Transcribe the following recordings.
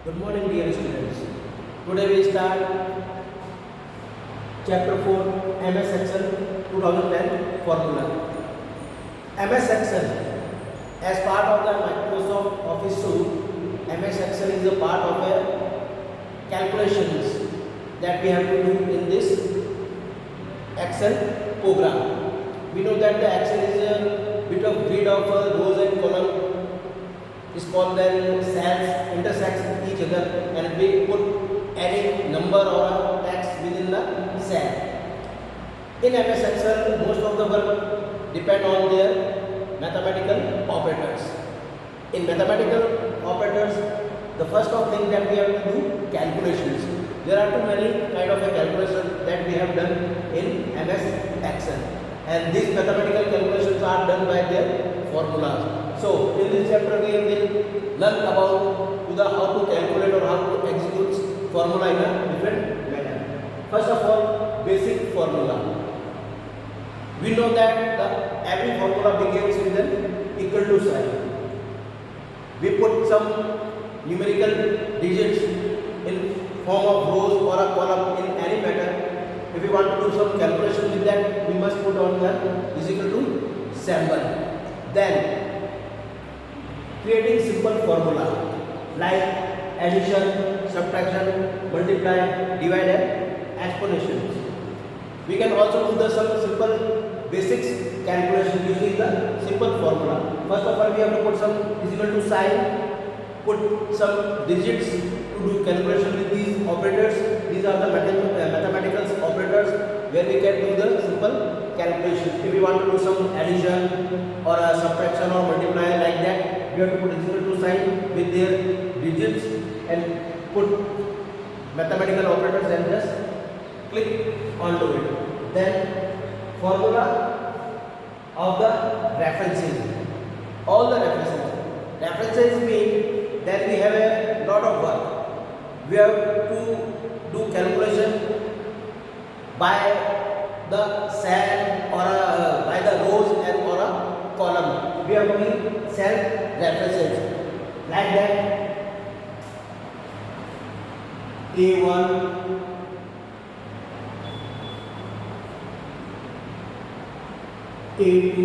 Good morning, dear students. Today we start chapter 4 MS Excel 2010 formula. MS Excel as part of the Microsoft Office suite, MS Excel is a part of a calculations that we have to do in this Excel program. We know that the Excel is a bit of grid of rows and columns is called then cells intersects each other and we put any number or a text within the cell. In MS Excel, most of the work depend on their mathematical operators. In mathematical operators, the first of thing that we have to do calculations. There are too many kind of a calculation that we have done in MS Excel, and these mathematical calculations are done by their formulas. So in this chapter we will learn about how to calculate or how to execute formula in a different manner. First of all, basic formula. We know that every formula begins with an equal to sign. We put some numerical digits in form of rows or a column in any matter. If we want to do some calculation with that, we must put on the is equal to symbol. Then creating simple formula like addition, subtraction, multiply, divide and exponentials. We can also do some simple basics calculation using the simple formula. First of all, we have to put some is equal to sign, put some digits to do calculation with these operators. These are the mathematical operators where we can do the simple calculation. If we want to do some addition or a subtraction or multiply like that, we have to put is equal to sign with their digits and put mathematical operators and just click onto it. Then formula of the references. All the references. References mean that we have a lot of work. We have to do calculation by the cell or by the rows and or a column. We are doing cell references like that. A1, A2,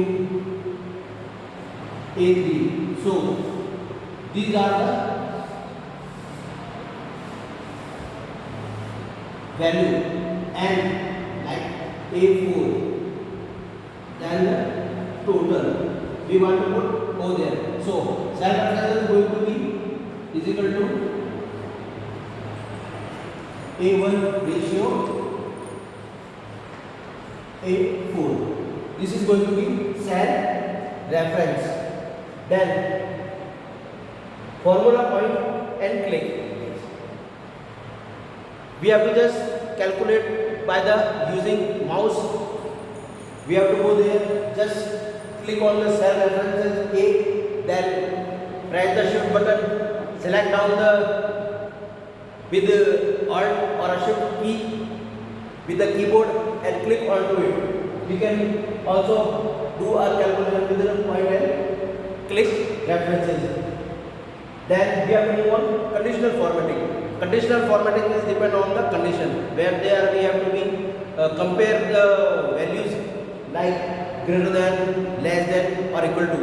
A3. So these are the value and like A4. Then the total we want to put over there. So cell reference is going to be is equal to A1 ratio A4. This is going to be cell reference. Then formula point and click. We have to just calculate by the using mouse. We have to go there, just click on the cell references A, then press the shift button, select down the with alt or a shift key with the keyboard and click onto it. We can also do our calculation with the point and click references. Then we have to move on conditional formatting. Conditional formatting is depend on the condition where there we have to be compare the values like greater than, less than or equal to.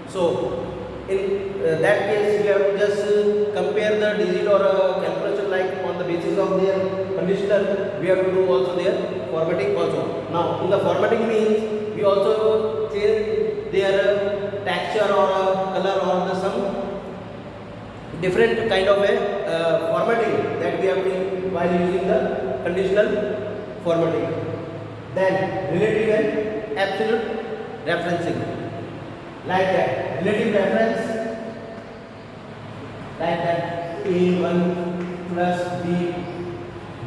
So in that case we have to just compare the digit or calculation like on the basis of their conditional. We have to do also their formatting also. Now in the formatting means we also change their texture or color or the some different kind of a formatting that we have to while using the conditional formatting. Then relative and absolute referencing like that. Relative reference like that A1 plus B,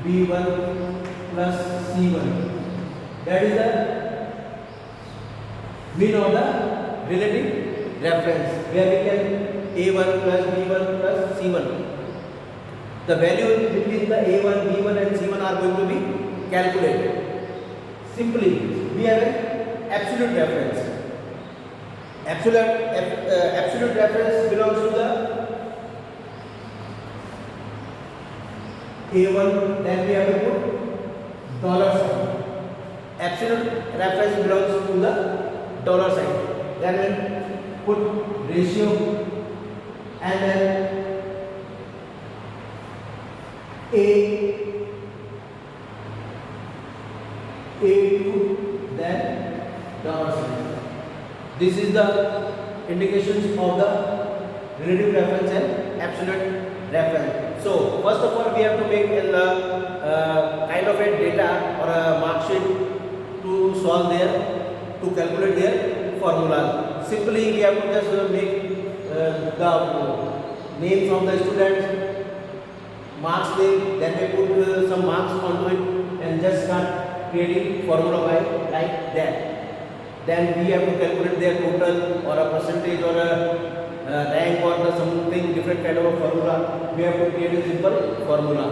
B1 plus C1. That is the mean of the relative reference where we can A1 plus B1 plus C1. The value between the A1, B1 and C1 are going to be calculated. Simply, we have an absolute reference. Absolute reference belongs to the A1, then we have to put dollar sign. Absolute reference belongs to the dollar sign. Then we put ratio and then A2, then dollar sign. This is the indications of the relative reference and absolute reference. So first of all, we have to make in the kind of a data or a mark sheet to solve their, to calculate their formula. Simply we have to just make the names of the students, marks name, then we put some marks onto it and just start creating formula by like that. Then we have to calculate their total or a percentage or a rank or the something different kind of a formula. We have to create a simple formula.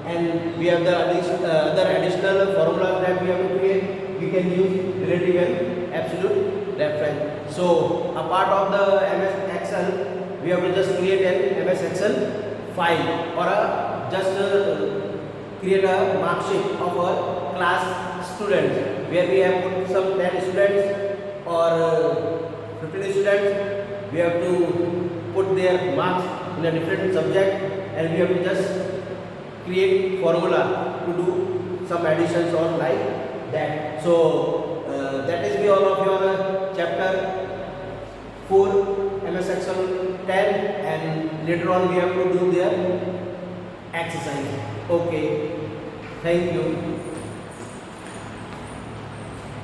And we have the other additional formula that we have to create. We can use relative and absolute reference. So a part of the MS Excel, we have to just create an MS Excel file or a just create a mark sheet of our class students where we have put some 10 students or 15 students. We have to put their marks in a different subject and we have to just create formula to do some additions or like that. So that is be all of your chapter 4 MS Excel 10, and later on we have to do their exercise. Okay, thank you.